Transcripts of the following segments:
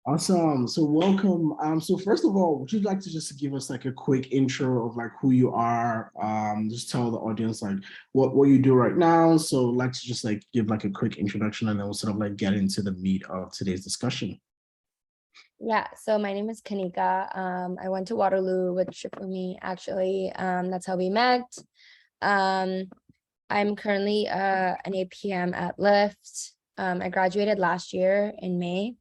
Awesome. So welcome. So first of all, would you like to just give us like a quick intro of like who you are? Just tell the audience like what you do right now. So I'd like to just like give like a quick introduction and then we'll sort of like get into the meat of today's discussion. Yeah, so my name is Kanika. I went to Waterloo with Shifumi, actually. That's how we met. Um, I'm currently an APM at Lyft. I graduated last year in May.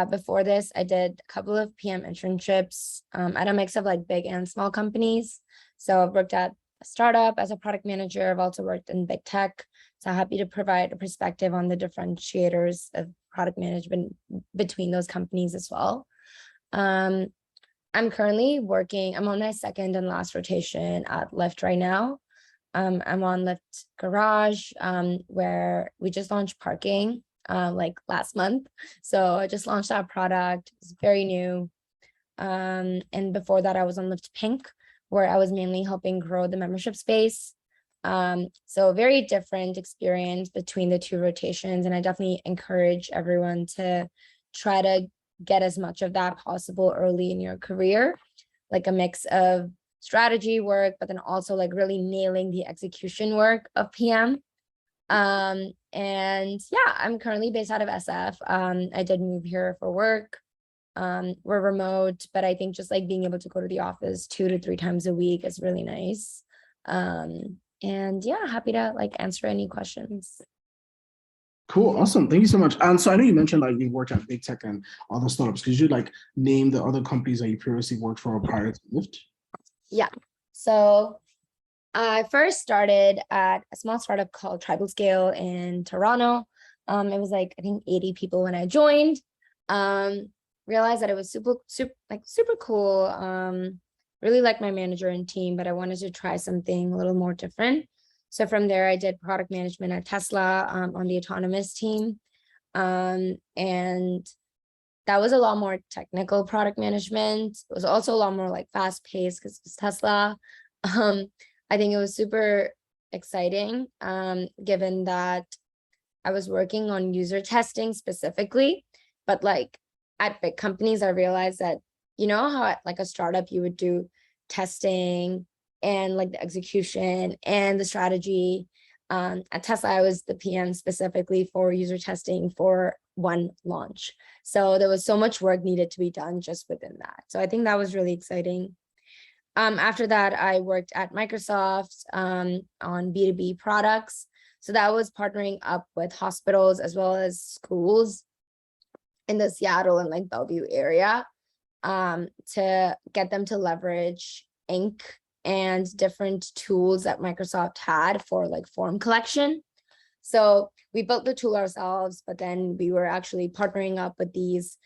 Before this, I did a couple of PM internships at a mix of like big and small companies. So I've worked at a startup as a product manager. I've also worked in big tech. So happy to provide a perspective on the differentiators of product management between those companies as well. Um, I'm currently I'm on my second and last rotation at Lyft right now. I'm on Lyft Garage, where we just launched parking like last month. So I just launched that product. It's very new. And before that, I was on Lyft Pink, where I was mainly helping grow the membership space. So very different experience between the two rotations. And I definitely encourage everyone to try to get as much of that possible early in your career, like a mix of strategy work, but then also like really nailing the execution work of PM. And yeah, I'm currently based out of SF. I did move here for work. We're remote, but I think just like being able to go to the office 2 to 3 times a week is really nice. And yeah, happy to like answer any questions. Cool, awesome. Thank you so much. And so I know you mentioned like you worked at big tech and other startups. Could you like name the other companies that you previously worked for prior to Lyft? Yeah. So I first started at a small startup called Tribal Scale in Toronto. It was like I think 80 people when I joined. Realized that it was super cool. Really liked my manager and team, but I wanted to try something a little more different. So from there, I did product management at Tesla on the autonomous team. And that was a lot more technical product management. It was also a lot more like fast paced because it was Tesla. Um, I think it was super exciting, given that I was working on user testing specifically, but like at big companies, I realized that, you know, how at like a startup you would do testing and like the execution and the strategy. At Tesla, I was the PM specifically for user testing for one launch. So there was so much work needed to be done just within that. So I think that was really exciting. After that, I worked at Microsoft on B2B products. So that was partnering up with hospitals as well as schools in the Seattle and like Bellevue area to get them to leverage ink and different tools that Microsoft had for like form collection. So we built the tool ourselves, but then we were actually partnering up with these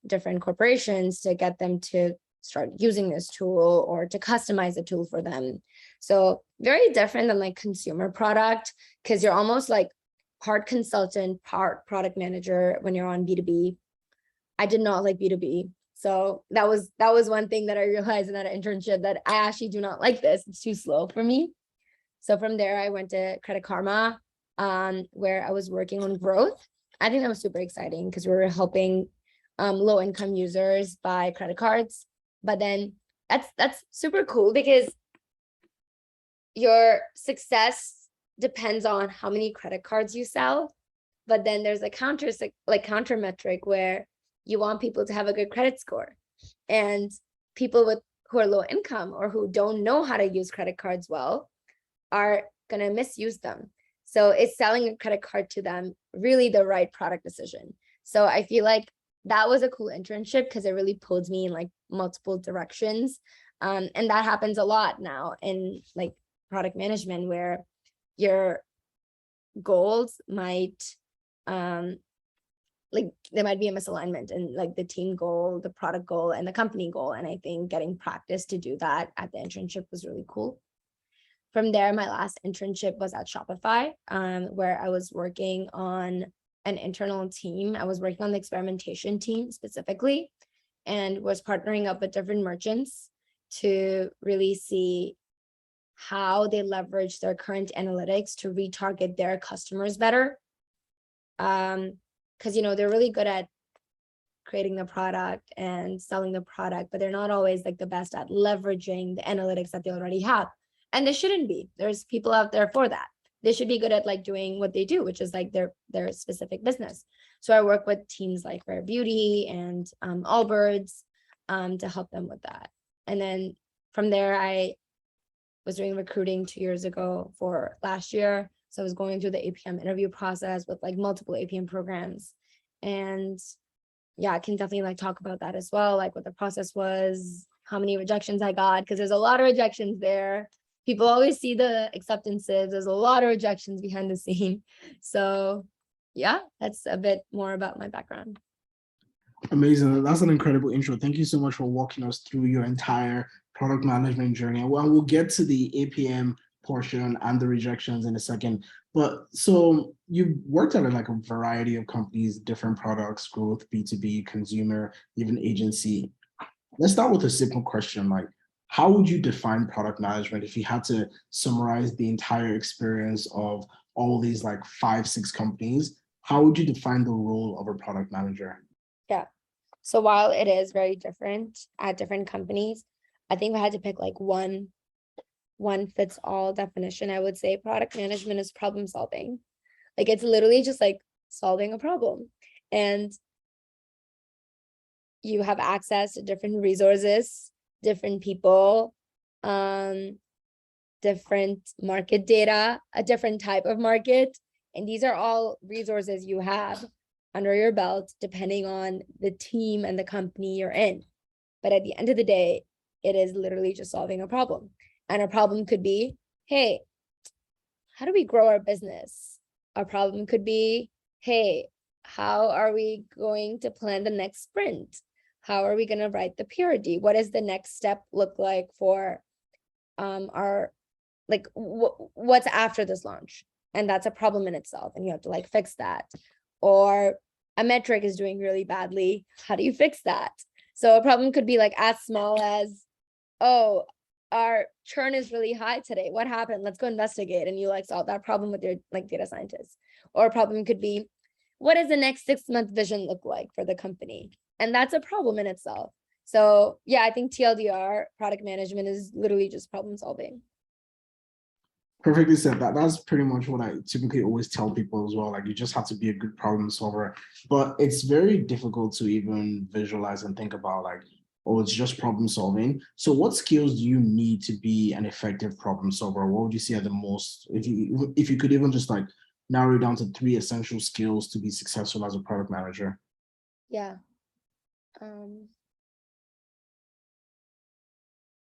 different corporations to get them to start using this tool or to customize the tool for them. So very different than like consumer product, because you're almost like part consultant, part product manager when you're on B2B. I did not like B2B. So that was one thing that I realized in that internship, that I actually do not like this. It's too slow for me. So from there, I went to Credit Karma, where I was working on growth. I think that was super exciting because we were helping low income users buy credit cards. But then that's super cool because your success depends on how many credit cards you sell. But then there's a counter metric where you want people to have a good credit score, and people who are low income or who don't know how to use credit cards well are going to misuse them. So is selling a credit card to them really the right product decision? So I feel like that was a cool internship because it really pulled me in like multiple directions. And that happens a lot now in like product management, where your goals might like there might be a misalignment in like the team goal, the product goal, and the company goal. And I think getting practice to do that at the internship was really cool. From there, my last internship was at Shopify, where I was working on an internal team. I was working on the experimentation team specifically, and was partnering up with different merchants to really see how they leverage their current analytics to retarget their customers better. Because, you know, they're really good at creating the product and selling the product, but they're not always like the best at leveraging the analytics that they already have. And they shouldn't be. There's people out there for that. They should be good at like doing what they do, which is like their specific business. So I work with teams like Rare Beauty and Allbirds to help them with that. And then from there, I was doing recruiting 2 years ago for last year. So I was going through the APM interview process with like multiple APM programs. And yeah, I can definitely like talk about that as well, like what the process was, how many rejections I got, because there's a lot of rejections there. People always see the acceptances. There's a lot of rejections behind the scene. So yeah, that's a bit more about my background. Amazing. That's an incredible intro. Thank you so much for walking us through your entire product management journey. And we'll get to the APM portion and the rejections in a second. But so you've worked at like a variety of companies, different products, growth, B2B, consumer, even agency. Let's start with a simple question. Like, how would you define product management if you had to summarize the entire experience of all these like 5-6 companies? How would you define the role of a product manager? Yeah. So while it is very different at different companies, I think if I had to pick like one fits all definition, I would say product management is problem solving. Like it's literally just like solving a problem. And you have access to different resources, different people, different market data, a different type of market. And these are all resources you have under your belt, depending on the team and the company you're in. But at the end of the day, it is literally just solving a problem. And a problem could be, hey, how do we grow our business? A problem could be, hey, how are we going to plan the next sprint? How are we going to write the PRD? What does the next step look like for our, like, what's after this launch? And that's a problem in itself. And you have to like fix that. Or a metric is doing really badly. How do you fix that? So a problem could be like as small as, oh, our churn is really high today. What happened? Let's go investigate. And you like solve that problem with your like data scientists. Or a problem could be, what does the next 6-month vision look like for the company? And that's a problem in itself. So yeah, I think TLDR, product management, is literally just problem solving. Perfectly said. That's pretty much what I typically always tell people as well. Like you just have to be a good problem solver, but it's very difficult to even visualize and think about like, oh, it's just problem solving. So what skills do you need to be an effective problem solver? What would you say are the most, if you could even just like narrow it down to 3 essential skills to be successful as a product manager? Yeah.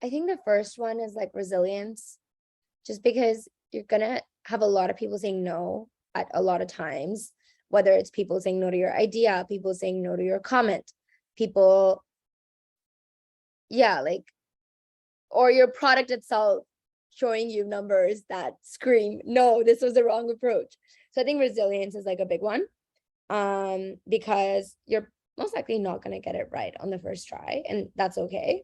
I think the first one is like resilience, just because you're gonna have a lot of people saying no at a lot of times, whether it's people saying no to your idea, people saying no to your comment, people, yeah, like, or your product itself showing you numbers that scream, no, this was the wrong approach. So I think resilience is like a big one, because you're most likely not going to get it right on the first try, and that's okay.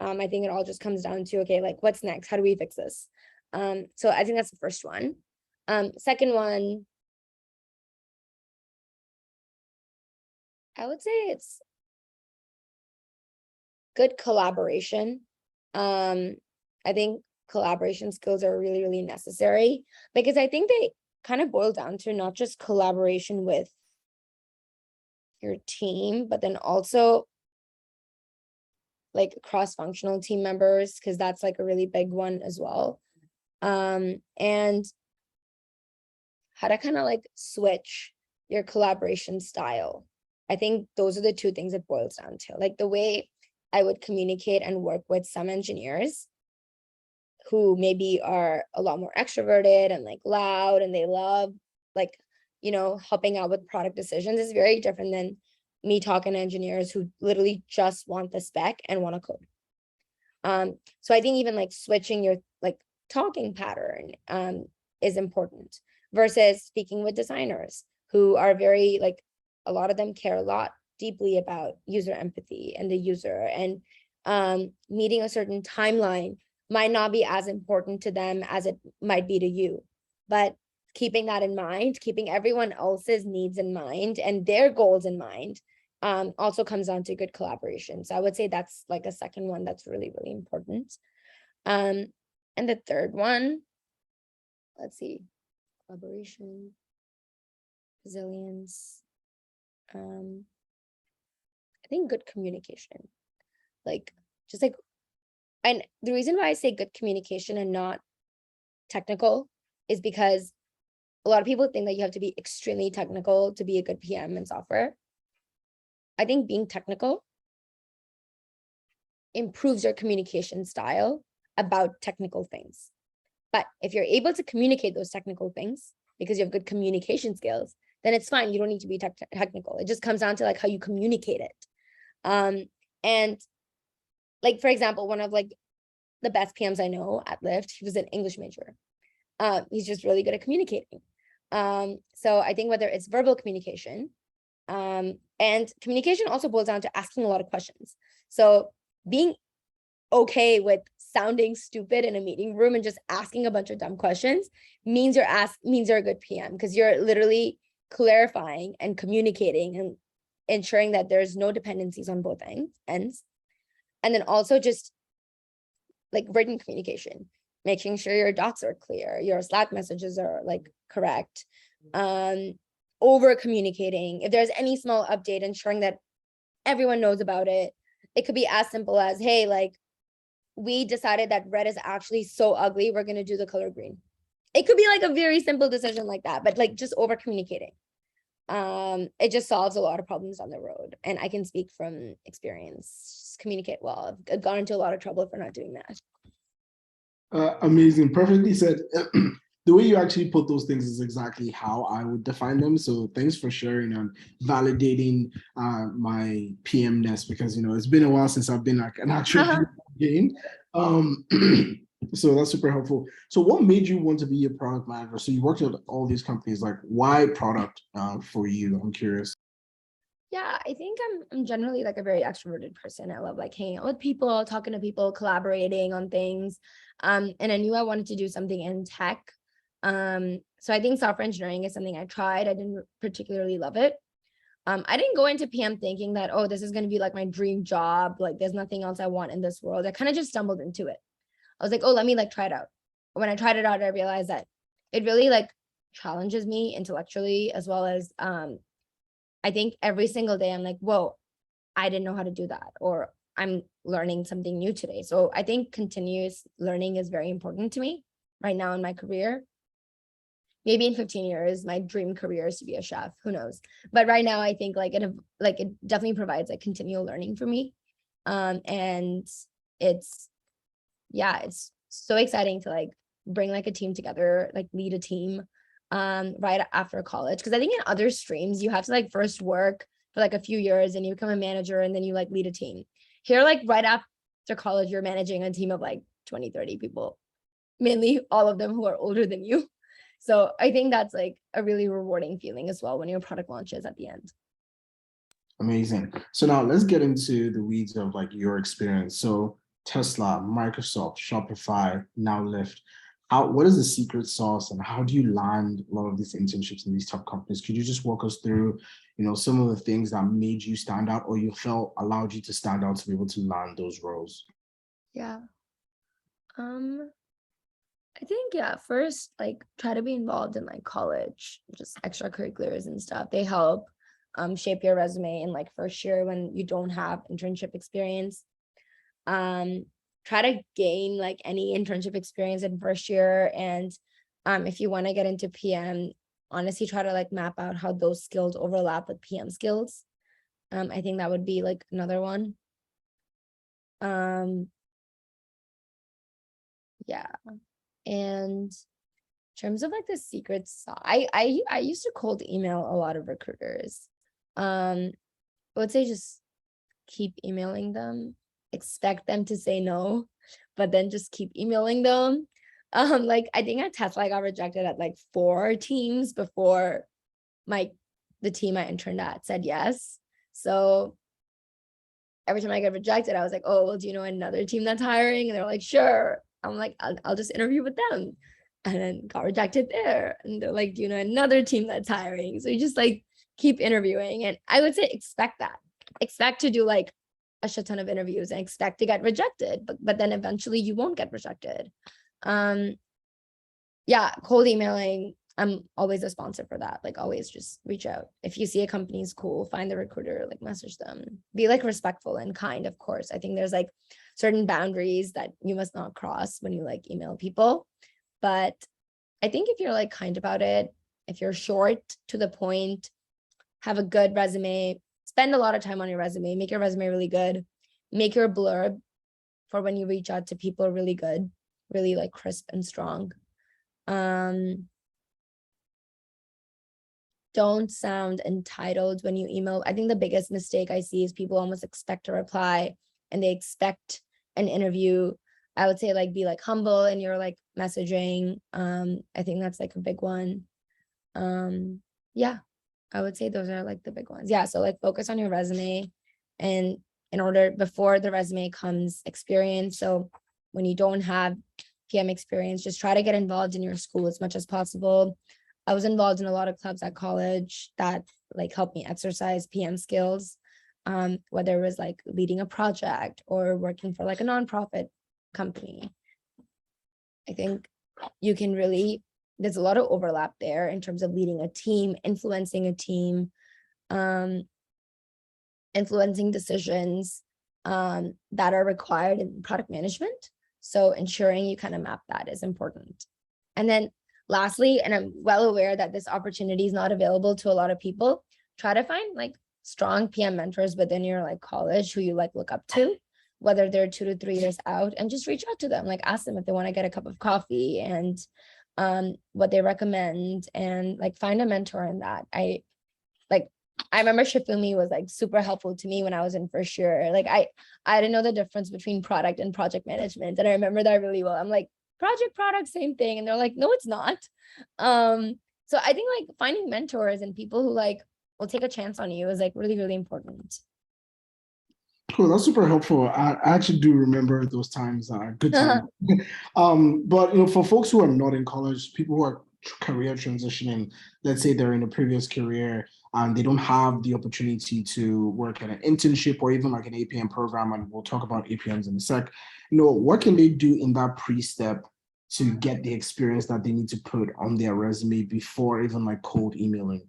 I think it all just comes down to, okay, like what's next? How do we fix this? So I think that's the first one. Second one, I would say it's good collaboration. I think collaboration skills are really, really necessary, because I think they kind of boil down to not just collaboration with your team, but then also like cross-functional team members, because that's like a really big one as well. And how to kind of like switch your collaboration style. I think those are the 2 things it boils down to. Like the way I would communicate and work with some engineers who maybe are a lot more extroverted and like loud, and they love like, helping out with product decisions, is very different than me talking to engineers who literally just want the spec and want to code. So I think even like switching your like talking pattern is important, versus speaking with designers who are very like, a lot of them care a lot deeply about user empathy and the user, and meeting a certain timeline might not be as important to them as it might be to you. But keeping that in mind, keeping everyone else's needs in mind and their goals in mind, also comes down to good collaboration. So I would say that's like a second one that's really, really important. And the third one, let's see, collaboration, resilience, I think good communication, like just like, and the reason why I say good communication and not technical is because a lot of people think that you have to be extremely technical to be a good PM in software. I think being technical improves your communication style about technical things. But if you're able to communicate those technical things because you have good communication skills, then it's fine. You don't need to be technical. It just comes down to like how you communicate it. And like, for example, one of like the best PMs I know at Lyft, he was an English major. He's just really good at communicating. So I think whether it's verbal communication, and communication also boils down to asking a lot of questions. So being okay with sounding stupid in a meeting room and just asking a bunch of dumb questions means you're a good PM, because you're literally clarifying and communicating and ensuring that there's no dependencies on both ends. And then also just like written communication, making sure your docs are clear, your Slack messages are like correct, over communicating. If there's any small update, ensuring that everyone knows about it. It could be as simple as, hey, like we decided that red is actually so ugly, we're going to do the color green. It could be like a very simple decision like that, but like just over communicating. It just solves a lot of problems on the road. And I can speak from experience. Just communicate well. I've gone into a lot of trouble for not doing that. Amazing, perfectly said. The way you actually put those things is exactly how I would define them. So thanks for sharing and validating my PMness, because it's been a while since I've been like an actual PM. So that's super helpful. So what made you want to be a product manager? So you worked at all these companies, like why product for you? I'm curious. Yeah, I think I'm generally like a very extroverted person. I love like hanging out with people, talking to people, collaborating on things. And I knew I wanted to do something in tech. So I think software engineering is something I tried. I didn't particularly love it. I didn't go into PM thinking that, oh, this is going to be like my dream job. Like there's nothing else I want in this world. I kind of just stumbled into it. I was like, oh, let me like try it out. When I tried it out, I realized that it really like challenges me intellectually, as well as I think every single day I'm like, whoa, I didn't know how to do that, or I'm learning something new today. So I think continuous learning is very important to me right now in my career. Maybe in 15 years, my dream career is to be a chef. Who knows? But right now, I think like it definitely provides like continual learning for me. And it's so exciting to like bring like a team together, like lead a team right after college. Because I think in other streams, you have to like first work for like a few years and you become a manager and then you like lead a team. Here, like right after college, you're managing a team of like 20, 30 people, mainly all of them who are older than you. So I think that's like a really rewarding feeling as well when your product launches at the end. Amazing. So now let's get into the weeds of like your experience. So Tesla, Microsoft, Shopify, now Lyft. What is the secret sauce and how do you land a lot of these internships in these top companies? Could you just walk us through, some of the things that made you stand out or you felt allowed you to stand out to be able to land those roles? Yeah. I think, first, like try to be involved in like college, just extracurriculars and stuff. They help shape your resume in like first year when you don't have internship experience. Try to gain like any internship experience in first year. And if you want to get into PM, honestly, try to like map out how those skills overlap with PM skills. I think that would be like another one. Yeah. And in terms of like the secrets, I used to cold email a lot of recruiters. I would say just keep emailing them, expect them to say no, but then just keep emailing them. Like I think at Tesla I got rejected at like 4 teams before the team I interned at said yes. So every time I get rejected, I was like, oh, well, do you know another team that's hiring? And they're like, sure. I'm like, I'll just interview with them. And then got rejected there. And they're like, do you know another team that's hiring? So you just like keep interviewing. And I would say expect that. expect to do like a shit ton of interviews and expect to get rejected, but then eventually you won't get rejected. Yeah, cold emailing, I'm always a sponsor for that. Like always just reach out. If you see a company is cool, find the recruiter, like message them. Be like respectful and kind, of course. I think there's like certain boundaries that you must not cross when you like email people. But I think if you're like kind about it, if you're short to the point, have a good resume, spend a lot of time on your resume, make your resume really good, make your blurb for when you reach out to people really good, really like crisp and strong. Don't sound entitled when you email. I think the biggest mistake I see is people almost expect a reply and they expect an interview. I would say like be like humble in your like messaging. I think that's like a big one. Yeah, I would say those are like the big ones. Yeah, so like focus on your resume, and in order before the resume comes experience. So when you don't have PM experience, just try to get involved in your school as much as possible. I was involved in a lot of clubs at college that like helped me exercise PM skills, whether it was like leading a project or working for like a nonprofit company. I think you can really, there's a lot of overlap there in terms of leading a team, influencing a team, influencing decisions that are required in product management. So ensuring you kind of map that is important. And then lastly, and I'm well aware that this opportunity is not available to a lot of people, try to find like strong PM mentors within your like college who you like look up to, whether they're 2 to 3 years out, and just reach out to them, like ask them if they want to get a cup of coffee and what they recommend, and like find a mentor in that. I remember Shifumi was like super helpful to me when I was in first year. Like I didn't know the difference between product and project management. And I remember that really well. I'm like, product, same thing. And they're like, no, it's not. So I think like finding mentors and people who like will take a chance on you is like really, really important. Cool, that's super helpful. I actually do remember those times. Good times. But for folks who are not in college, people who are career transitioning, let's say they're in a previous career and they don't have the opportunity to work at an internship or even like an APM program, and we'll talk about APMs in a sec. What can they do in that pre-step to get the experience that they need to put on their resume before even like cold emailing?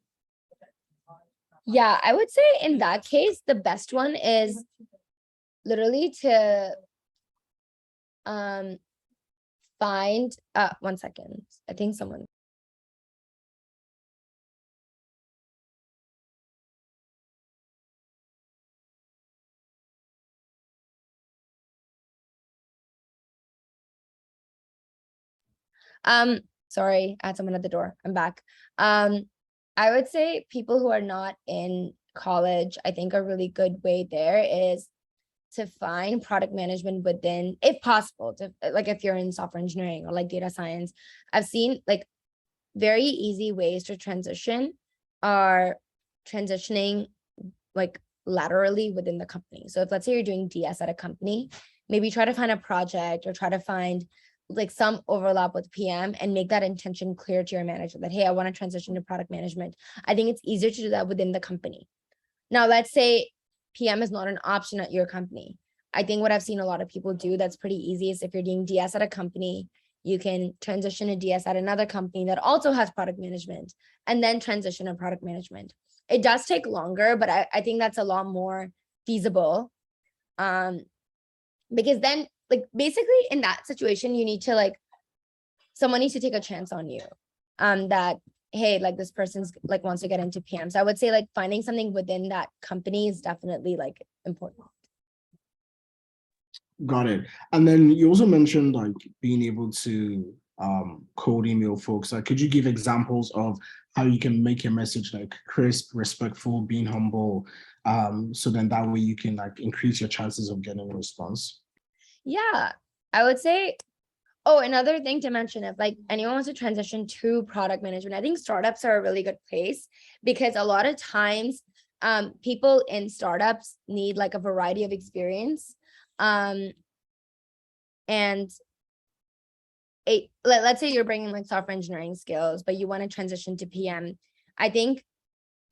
Yeah, I would say in that case, the best one is literally to find 1 second. I think someone. Sorry, I had someone at the door. I'm back. I would say people who are not in college, I think a really good way there is to find product management within, if possible, to like if you're in software engineering or like data science. I've seen like very easy ways to transition are transitioning like laterally within the company. So if let's say you're doing DS at a company, maybe try to find a project or try to find like some overlap with PM and make that intention clear to your manager that, hey, I want to transition to product management. I think it's easier to do that within the company. Now, let's say PM is not an option at your company. I think what I've seen a lot of people do that's pretty easy is if you're doing DS at a company, you can transition to DS at another company that also has product management and then transition to product management. It does take longer, but I think that's a lot more feasible. Because then like basically in that situation, you need to like, someone needs to take a chance on you. That, hey, like this person's like wants to get into PM. So I would say like finding something within that company is definitely like important. Got it. And then you also mentioned like being able to cold email folks. Like, could you give examples of how you can make your message like crisp, respectful, being humble, so then that way you can like increase your chances of getting a response? Yeah, I would say, oh, another thing to mention, if like anyone wants to transition to product management, I think startups are a really good place because a lot of times people in startups need like a variety of experience. And let's say you're bringing like software engineering skills, but you want to transition to PM. I think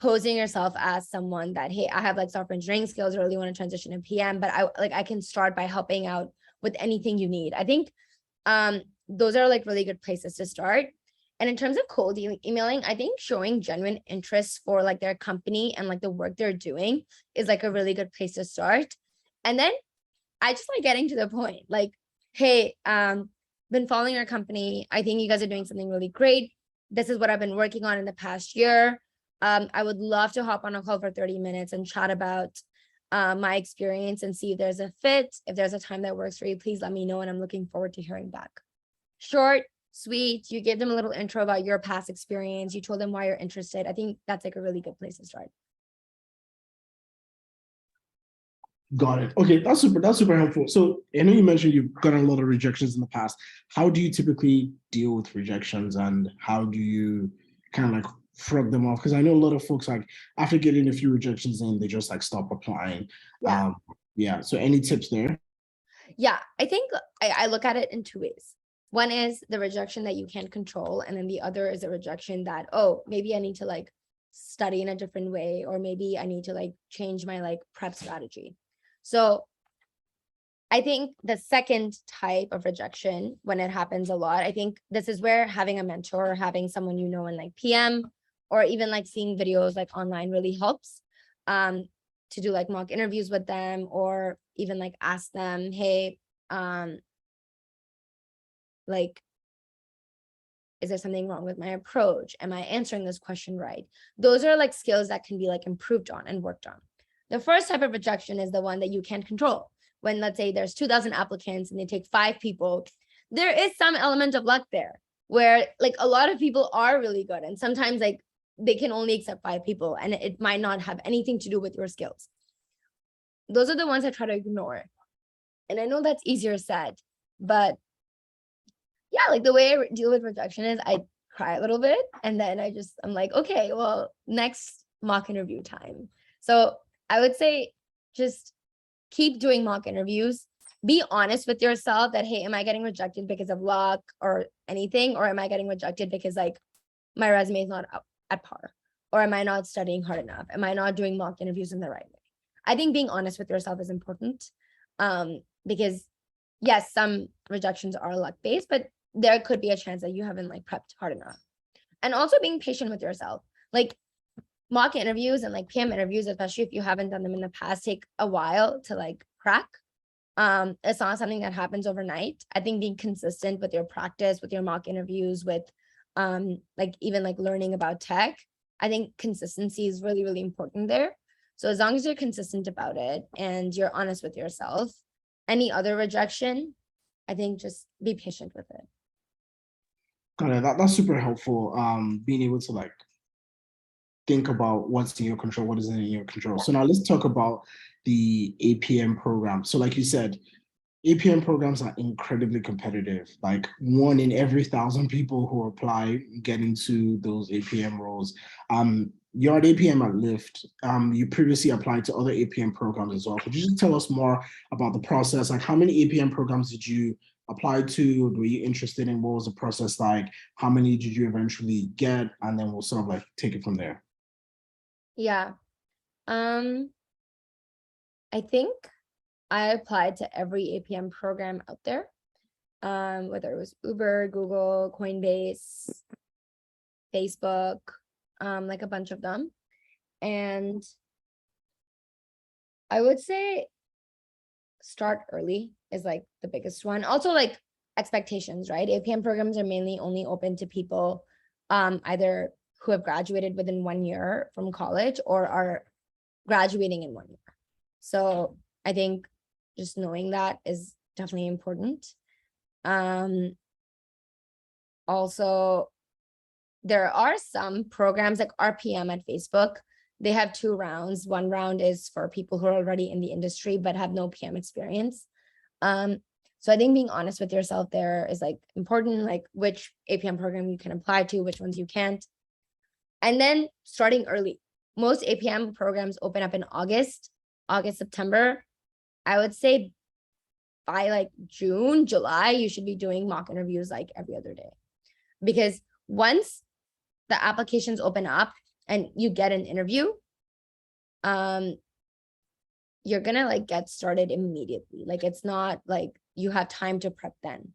posing yourself as someone that, hey, I have like software engineering skills, I really want to transition to PM, but I can start by helping out with anything you need. I think those are like really good places to start. And in terms of cold emailing, I think showing genuine interest for like their company and like the work they're doing is like a really good place to start. And then I just like getting to the point, like, hey, been following your company. I think you guys are doing something really great. This is what I've been working on in the past year. I would love to hop on a call for 30 minutes and chat about my experience and see if there's a fit. If there's a time that works for you, please let me know. And I'm looking forward to hearing back. Short, sweet. You give them a little intro about your past experience. You told them why you're interested. I think that's like a really good place to start. Got it. Okay, that's super helpful. So I know you mentioned you've gotten a lot of rejections in the past. How do you typically deal with rejections, and how do you kind of like shrug them off? Because I know a lot of folks, like, after getting a few rejections in, they just like stop applying. Yeah. Yeah. So any tips there? Yeah, I think I look at it in two ways. One is the rejection that you can't control, and then the other is a rejection that, oh, maybe I need to like study in a different way, or maybe I need to like change my like prep strategy. So I think the second type of rejection, when it happens a lot, I think this is where having a mentor or having someone you know in like PM, or even like seeing videos like online really helps, to do like mock interviews with them, or even like ask them, hey, like, is there something wrong with my approach? Am I answering this question right? Those are like skills that can be like improved on and worked on. The first type of rejection is the one that you can't control. When, let's say, there's 2,000 applicants and they take 5 people, there is some element of luck there, where like a lot of people are really good, and sometimes like they can only accept 5 people and it might not have anything to do with your skills. Those are the ones I try to ignore. And I know that's easier said, but yeah, like the way I deal with rejection is I cry a little bit, and then I'm like, okay, well, next mock interview time. So I would say just keep doing mock interviews. Be honest with yourself that, hey, am I getting rejected because of luck or anything? Or am I getting rejected because like my resume is not up at par? Or am I not studying hard enough? Am I not doing mock interviews in the right way? I think being honest with yourself is important, because yes, some rejections are luck-based, but there could be a chance that you haven't like prepped hard enough. And also being patient with yourself. Like mock interviews and like PM interviews, especially if you haven't done them in the past, take a while to like crack. It's not something that happens overnight. I think being consistent with your practice, with your mock interviews, with like even like learning about tech, I think consistency is really, really important there. So as long as you're consistent about it and you're honest with yourself, any other rejection, I think just be patient with it. Got it. That's super helpful. Being able to like think about what's in your control, what isn't in your control. So now let's talk about the APM program. So like you said, APM programs are incredibly competitive. Like 1 in every 1,000 people who apply get into those APM roles. You're at APM at Lyft. You previously applied to other APM programs as well. Could you just tell us more about the process? Like, how many APM programs did you apply to? Were you interested in? What was the process like? How many did you eventually get? And then we'll sort of like take it from there. Yeah. I think I applied to every APM program out there, whether it was Uber, Google, Coinbase, Facebook, like a bunch of them. And I would say start early is like the biggest one. Also like expectations, right? APM programs are mainly only open to people either who have graduated within 1 year from college or are graduating in 1 year. So I think just knowing that is definitely important. Also, there are some programs like RPM at Facebook. They have 2 rounds. One round is for people who are already in the industry but have no PM experience. So I think being honest with yourself there is like important, like which APM program you can apply to, which ones you can't. And then starting early. Most APM programs open up in August, September. I would say by like June, July, you should be doing mock interviews like every other day. Because once the applications open up, and you get an interview, you're gonna like get started immediately. Like it's not like you have time to prep then.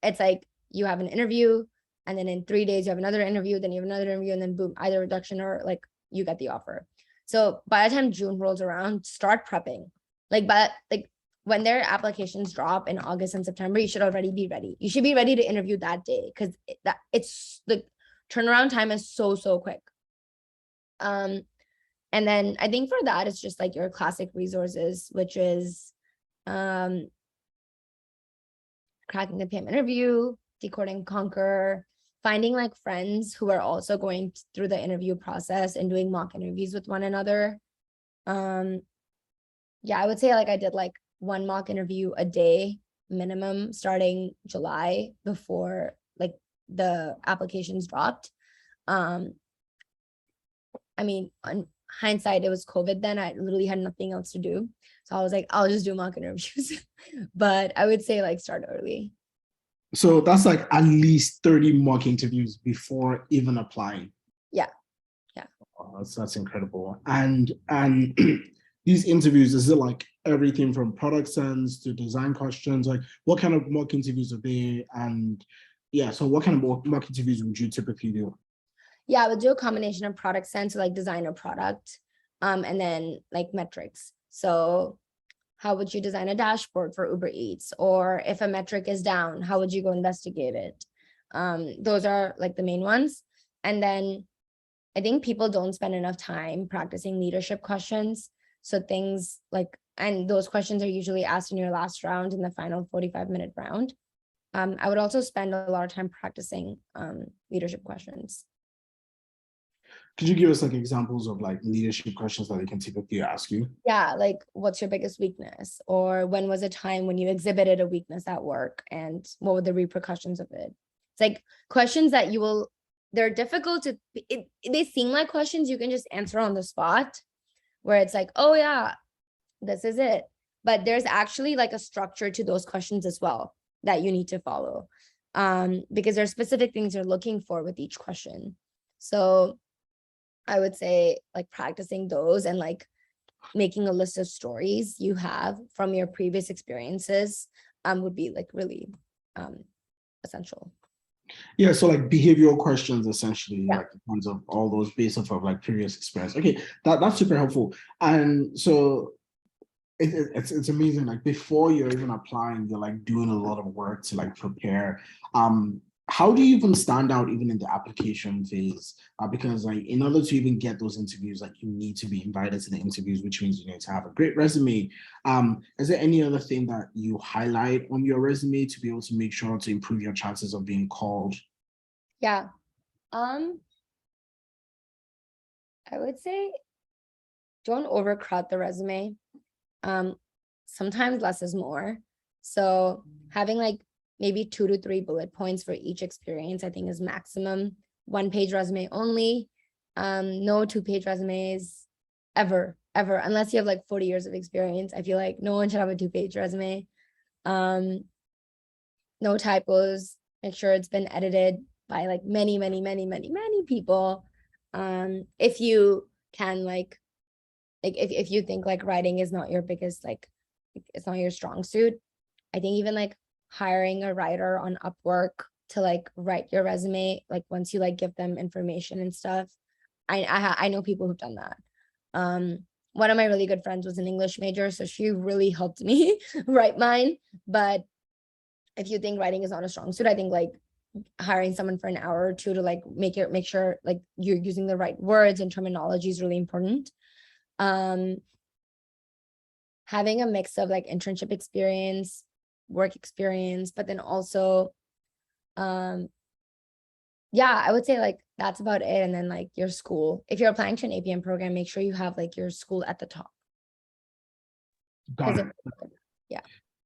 It's like you have an interview, and then in 3 days you have another interview, then you have another interview, and then boom, either reduction or like you get the offer. So by the time June rolls around, start prepping. Like when their applications drop in August and September, you should already be ready. You should be ready to interview that day, because it's the turnaround time is so quick. And then I think for that, it's just like your classic resources, which is cracking the APM interview, Decoding Conquer, finding like friends who are also going through the interview process and doing mock interviews with one another. Yeah, I would say like I did like one mock interview a day minimum starting July before like the applications dropped. I mean, on hindsight, it was COVID then. I literally had nothing else to do. So I was like, I'll just do mock interviews. But I would say like start early. So that's like at least 30 mock interviews before even applying. Yeah. Oh, that's incredible. And these interviews, is it like everything from product sense to design questions? Like what kind of mock interviews are they? And yeah, so what kind of mock interviews would you typically do? Yeah, I would do a combination of product sense, like design a product, and then like metrics. So how would you design a dashboard for Uber Eats? Or if a metric is down, how would you go investigate it? Those are like the main ones. And then I think people don't spend enough time practicing leadership questions. So things like, and those questions are usually asked in your last round, in the final 45-minute round. I would also spend a lot of time practicing leadership questions. Could you give us like examples of like leadership questions that they can typically ask you? Yeah, like what's your biggest weakness? Or when was a time when you exhibited a weakness at work, and what were the repercussions of it? It's like questions that they're difficult to, they seem like questions you can just answer on the spot, where it's like, oh yeah, this is it. But there's actually like a structure to those questions as well that you need to follow, because there are specific things you're looking for with each question. So I would say like practicing those and like making a list of stories you have from your previous experiences would be like really essential. Yeah, so like behavioral questions essentially, Yeah. like in terms of all those based off of like previous experience. Okay, that's super helpful. And so it's amazing. Like before you're even applying, you're like doing a lot of work to like prepare. How do you even stand out even in the application phase? Because like in order to even get those interviews, like you need to be invited to the interviews, which means you need to have a great resume. Is there any other thing that you highlight on your resume to be able to make sure to improve your chances of being called? Yeah. I would say don't overcrowd the resume. Sometimes less is more. So having like maybe 2 to 3 bullet points for each experience, I think is maximum. 1-page resume only. No 2-page resumes ever, unless you have like 40 years of experience. I feel like no one should have a 2-page resume. No typos. Make sure it's been edited by like many people. If you can like if you think like writing is not your biggest, like it's not your strong suit, I think even like hiring a writer on Upwork to like write your resume, like once you like give them information and stuff. I know people who've done that. One of my really good friends was an English major, so she really helped me write mine. But if you think writing is not a strong suit, I think like hiring someone for an hour or two to like make sure like you're using the right words and terminology is really important. Having a mix of like internship experience, work experience, but then also, yeah, I would say like that's about it. And then like your school, if you're applying to an APM program, make sure you have like your school at the top. Got it. Yeah.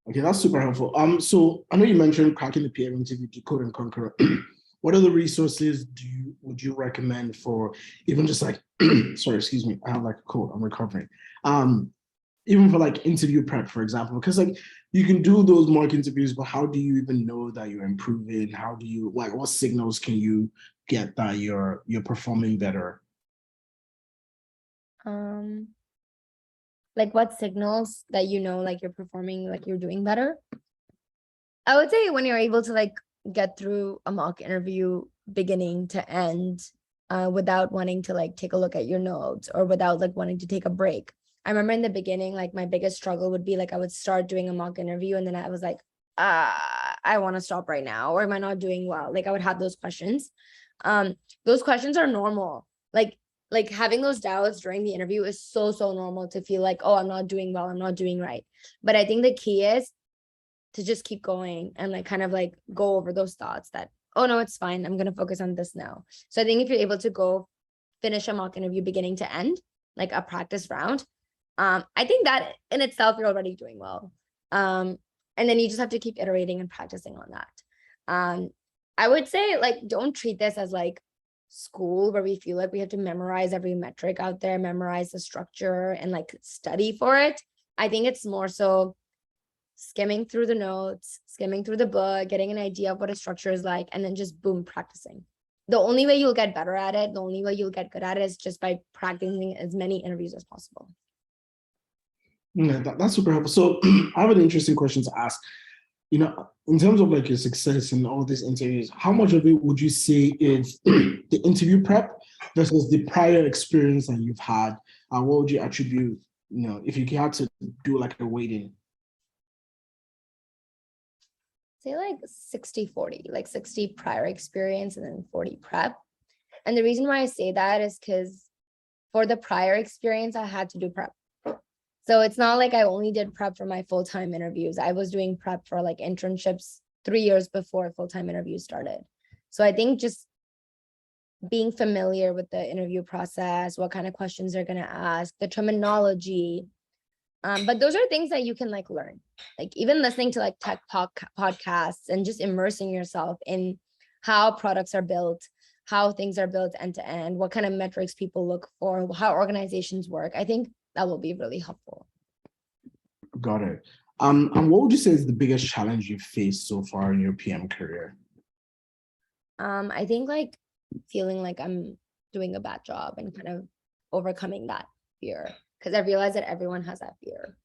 Okay, that's super helpful. So I know you mentioned cracking the PM interview, Decode and Conquer. What other resources would you recommend for even just like sorry, excuse me, I have like a cold, I'm recovering. Even for like interview prep, for example, because like you can do those mock interviews, but how do you even know that you're improving? How do you like what signals can you get that you're performing better? Like what signals that like you're performing, like you're doing better? I would say when you're able to like get through a mock interview beginning to end without wanting to like take a look at your notes or without like wanting to take a break. I remember in the beginning, like my biggest struggle would be like I would start doing a mock interview and then I was like, I want to stop right now, or am I not doing well? Like I would have those questions. Those questions are normal. Like having those doubts during the interview is so normal to feel like, oh, I'm not doing well, I'm not doing right. But I think the key is to just keep going and like kind of like go over those thoughts that, oh no, it's fine, I'm going to focus on this now. So I think if you're able to go finish a mock interview beginning to end, like a practice round, I think that in itself you're already doing well. And then you just have to keep iterating and practicing on that. I would say like don't treat this as like school where we feel like we have to memorize every metric out there, memorize the structure and like study for it. I think it's more so skimming through the notes, skimming through the book, getting an idea of what a structure is like, and then just boom, practicing. The only way you'll get better at it, the only way you'll get good at it is just by practicing as many interviews as possible. Yeah, that's super helpful. So I have an interesting question to ask. In terms of like your success in all these interviews, how much of it would you say is the interview prep versus the prior experience that you've had? What would you attribute, if you had to do like a weighting? Say like 60-40, like 60 prior experience and then 40 prep. And the reason why I say that is because for the prior experience, I had to do prep. So it's not like I only did prep for my full-time interviews. I was doing prep for like internships 3 years before full-time interviews started. So I think just being familiar with the interview process, what kind of questions they're going to ask, the terminology. But those are things that you can like learn, like even listening to like tech podcasts and just immersing yourself in how products are built, how things are built end to end, what kind of metrics people look for, how organizations work. I think that will be really helpful. Got it. And what would you say is the biggest challenge you've faced so far in your PM career? I think like feeling like I'm doing a bad job and kind of overcoming that fear, because I realize that everyone has that fear.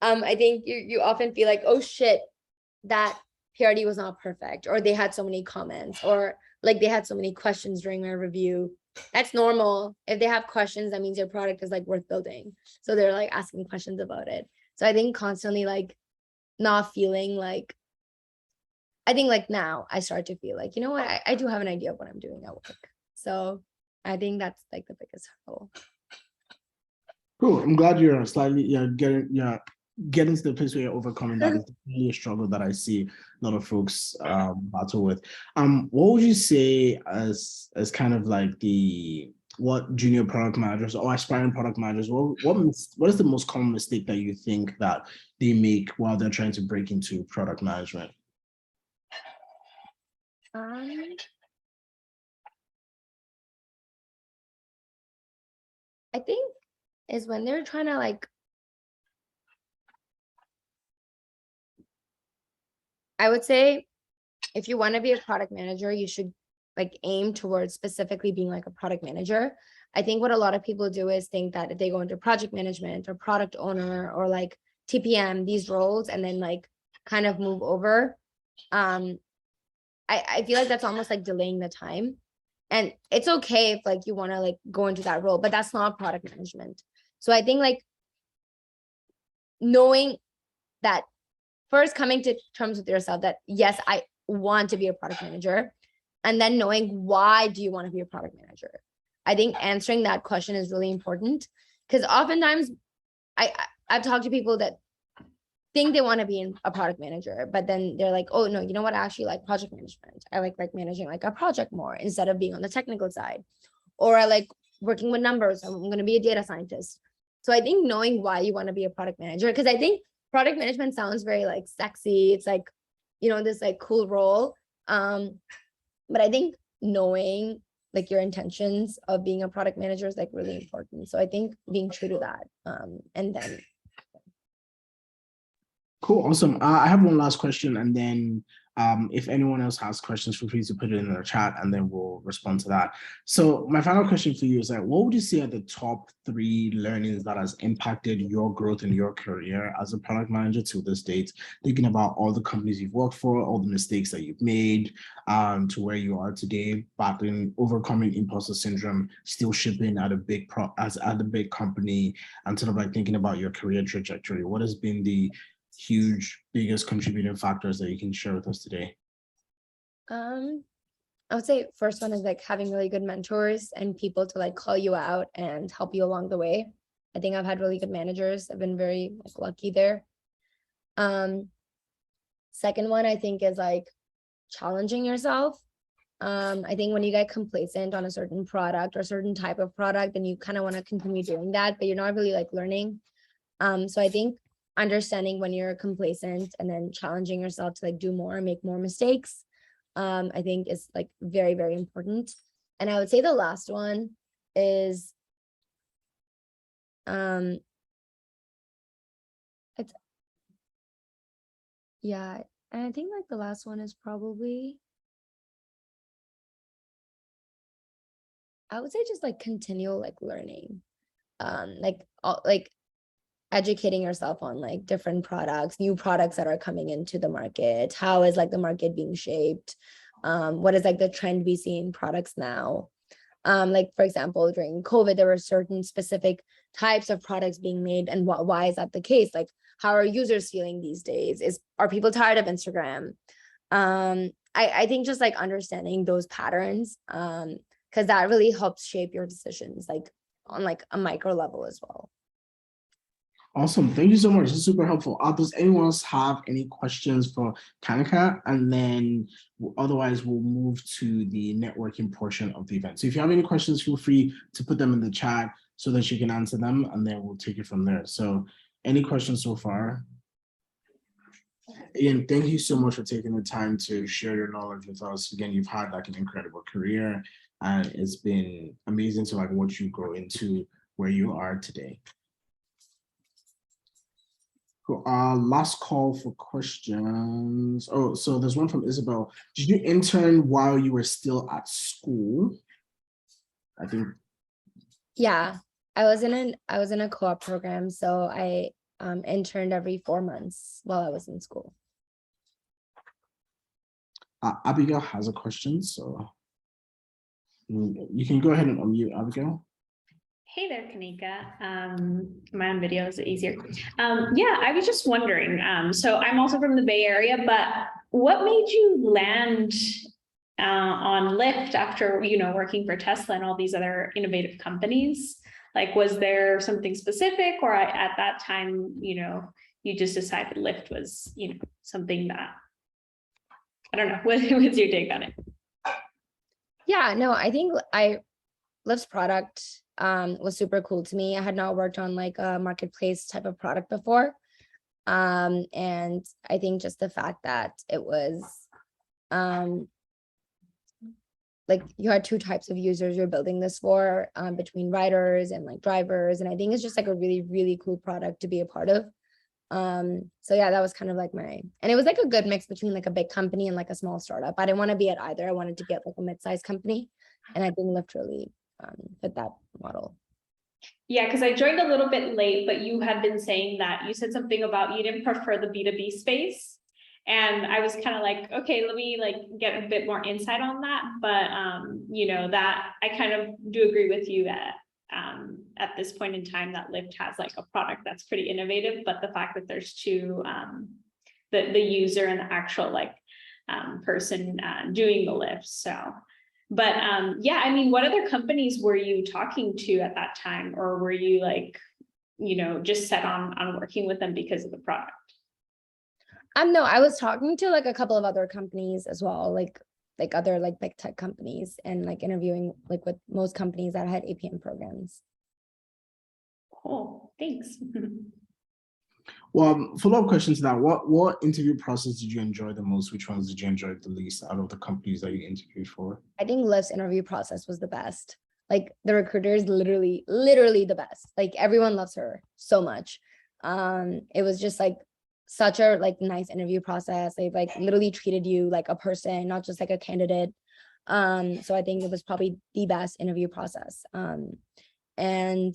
I think you often feel like, oh shit, that PRD was not perfect, or they had so many comments, or like they had so many questions during my review. That's normal. If they have questions, that means your product is like worth building. So they're like asking questions about it. So I think constantly like not feeling like, I think like now I start to feel like, you know what, I do have an idea of what I'm doing at work. So I think that's like the biggest hurdle. Cool. I'm glad you're getting to the place where you're overcoming that. It's really a struggle that I see a lot of folks battle with. What would you say as kind of like what junior product managers or aspiring product managers, what is the most common mistake that you think that they make while they're trying to break into product management? I think is when they're trying to like, I would say if you want to be a product manager, you should like aim towards specifically being like a product manager. I think what a lot of people do is think that if they go into project management or product owner or like TPM, these roles, and then like kind of move over. I feel like that's almost like delaying the time. And it's okay if like you want to like go into that role, but that's not product management. So I think like knowing that, first coming to terms with yourself that yes, I want to be a product manager, and then knowing why do you want to be a product manager. I think answering that question is really important, because oftentimes I've talked to people that think they want to be a product manager, but then they're like, oh no, you know what, I actually like project management. I like managing like a project more instead of being on the technical side, or I like working with numbers. I'm going to be a data scientist. So I think knowing why you want to be a product manager, because I think product management sounds very like sexy. It's like, this like cool role. But I think knowing like your intentions of being a product manager is like really important. So I think being true to that. And then. Cool. Awesome. I have one last question, and then If anyone else has questions, feel free to put it in the chat and then we'll respond to that. So my final question for you is like, what would you say are the top 3 learnings that has impacted your growth in your career as a product manager to this date? Thinking about all the companies you've worked for, all the mistakes that you've made, to where you are today, battling, overcoming imposter syndrome, still shipping at a big at a big company, and sort of like thinking about your career trajectory. What has been the biggest contributing factors that you can share with us today? I would say first one is like having really good mentors and people to like call you out and help you along the way. I think I've had really good managers. I've been very like lucky there. Second one I think is like challenging yourself. I think when you get complacent on a certain product or certain type of product, then you kind of want to continue doing that, but you're not really like learning. So I think understanding when you're complacent and then challenging yourself to like do more, make more mistakes, I think is like very, very important. And I would say the last one is, yeah, and I think like the last one is probably, I would say just like continual like learning, like educating yourself on like different products, new products that are coming into the market. How is like the market being shaped? What is like the trend we see in products now? Like for example, during COVID, there were certain specific types of products being made, and why is that the case? Like, how are users feeling these days? Are people tired of Instagram? I think just like understanding those patterns, because that really helps shape your decisions, like on like a micro level as well. Awesome. Thank you so much. It's super helpful. Does anyone else have any questions for Kanika? And then otherwise, we'll move to the networking portion of the event. So if you have any questions, feel free to put them in the chat so that you can answer them, and then we'll take it from there. So any questions so far? Ian, thank you so much for taking the time to share your knowledge with us. Again, you've had like an incredible career, and it's been amazing to like watch you grow into where you are today. Cool. Last call for questions. Oh, so there's one from Isabel. Did you intern while you were still at school? I think. Yeah, I was in a co-op program, so I interned every 4 months while I was in school. Abigail has a question, so you can go ahead and unmute, Abigail. Hey there, Kanika. Am I on video? Is it easier? Yeah, I was just wondering. So I'm also from the Bay Area, but what made you land on Lyft after, working for Tesla and all these other innovative companies? Like, was there something specific, or at that time, you just decided Lyft was, something that, I don't know, what's your take on it? Yeah, no, I think Lyft's product was super cool to me. I had not worked on like a marketplace type of product before. And I think just the fact that it was like you had 2 types of users you're building this for, between riders and like drivers. And I think it's just like a really, really cool product to be a part of. So yeah, that was kind of like and it was like a good mix between like a big company and like a small startup. I didn't want to be at either. I wanted to get like a mid-sized company. And I think Lyft really fit that model. Yeah, because I joined a little bit late, but you had been saying that you said something about you didn't prefer the B2B space. And I was kind of like, okay, let me like get a bit more insight on that. But, that I kind of do agree with you at this point in time that Lyft has like a product that's pretty innovative, but the fact that there's 2, the user and the actual like person doing the Lyft. So, but yeah, I mean, what other companies were you talking to at that time, or were you like, just set on working with them because of the product? No, I was talking to like a couple of other companies as well, like other like big tech companies, and like interviewing like with most companies that had APM programs. Cool, thanks. Well, follow-up question to that. What interview process did you enjoy the most? Which ones did you enjoy the least out of the companies that you interviewed for? I think Lyft's interview process was the best. Like the recruiter is literally the best. Like everyone loves her so much. It was just like such a like nice interview process. They like literally treated you like a person, not just like a candidate. So I think it was probably the best interview process. And in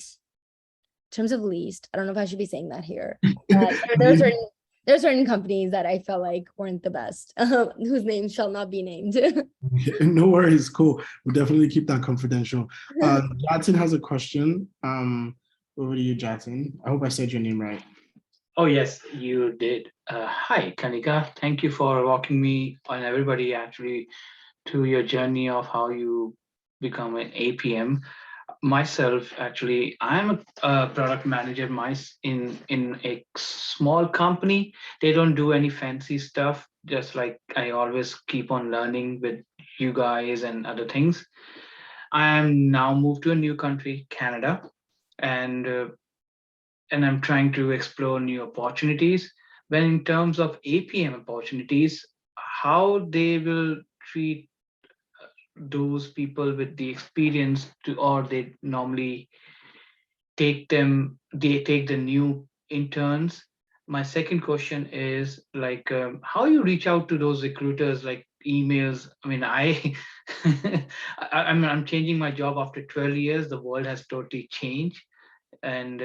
terms of least, I don't know if I should be saying that here. There are certain companies that I felt like weren't the best, whose names shall not be named. No worries, cool. We'll definitely keep that confidential. Jatin has a question. Over to you, Jatin. I hope I said your name right. Oh, yes, you did. Hi, Kanika. Thank you for walking me and everybody actually through your journey of how you become an APM. Myself, actually, I'm a product manager in a small company. They don't do any fancy stuff, just like I always keep on learning with you guys and other things. I am now moved to a new country, Canada, and I'm trying to explore new opportunities. When in terms of APM opportunities, how they will treat those people with the experience to, or they normally they take the new interns. My second question is like how you reach out to those recruiters, like emails. I mean, I'm changing my job after 12 years. The world has totally changed. And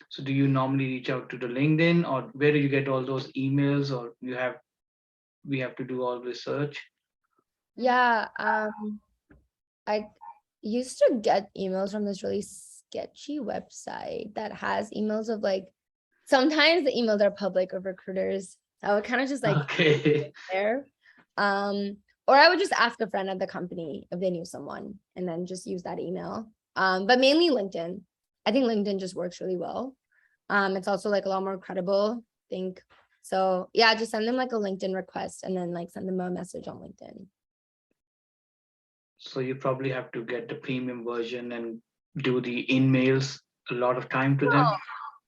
so do you normally reach out to the LinkedIn, or where do you get all those emails, or we have to do all research? Yeah, I used to get emails from this really sketchy website that has emails of like, sometimes the emails are public of recruiters. I would kind of just like Okay. there. Or I would just ask a friend at the company if they knew someone and then just use that email. But mainly LinkedIn. I think LinkedIn just works really well. It's also like a lot more credible, I think. So yeah, just send them like a LinkedIn request and then like send them a message on LinkedIn. So you probably have to get the premium version and do the in-mails a lot of time to them.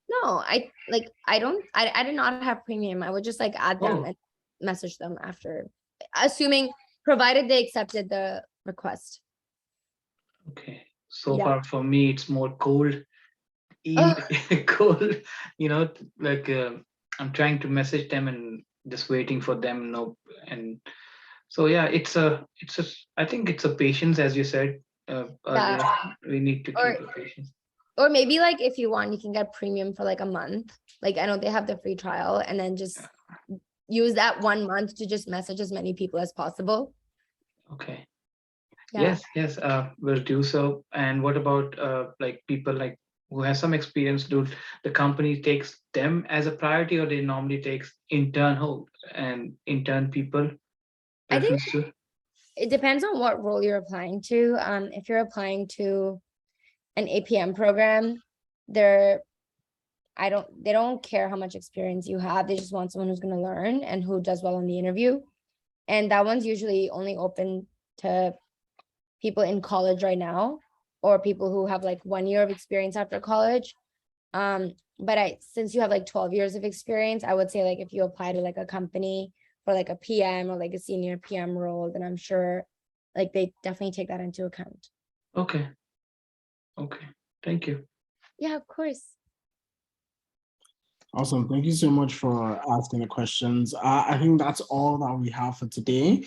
No, I did not have premium. I would just like add them Oh. and message them after, assuming provided they accepted the request. Okay. So Yeah. far for me, it's more cold, Ugh. cold, like I'm trying to message them and just waiting for them. No, and so yeah, I think it's a patience, as you said earlier. Yeah. We need to Or- keep a patience. Or maybe like if you want, you can get premium for like a month. Like I know they have the free trial and then just use that 1 month to just message as many people as possible. Okay. Yeah. Yes, will do so. And what about like people like who has some experience? Do the company takes them as a priority, or they normally takes intern people? I think Preference to? it depends on what role you're applying to. If you're applying to an APM program, they don't care how much experience you have. They just want someone who's going to learn and who does well in the interview. And that one's usually only open to people in college right now, or people who have like 1 year of experience after college. But since you have like 12 years of experience, I would say like if you apply to like a company for like a PM or like a senior PM role, then I'm sure like they definitely take that into account. Okay. Okay. Thank you. Yeah, of course. Awesome. Thank you so much for asking the questions. I think that's all that we have for today.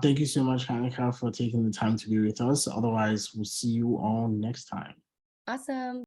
Thank you so much, Kanika, for taking the time to be with us. Otherwise, we'll see you all next time. Awesome.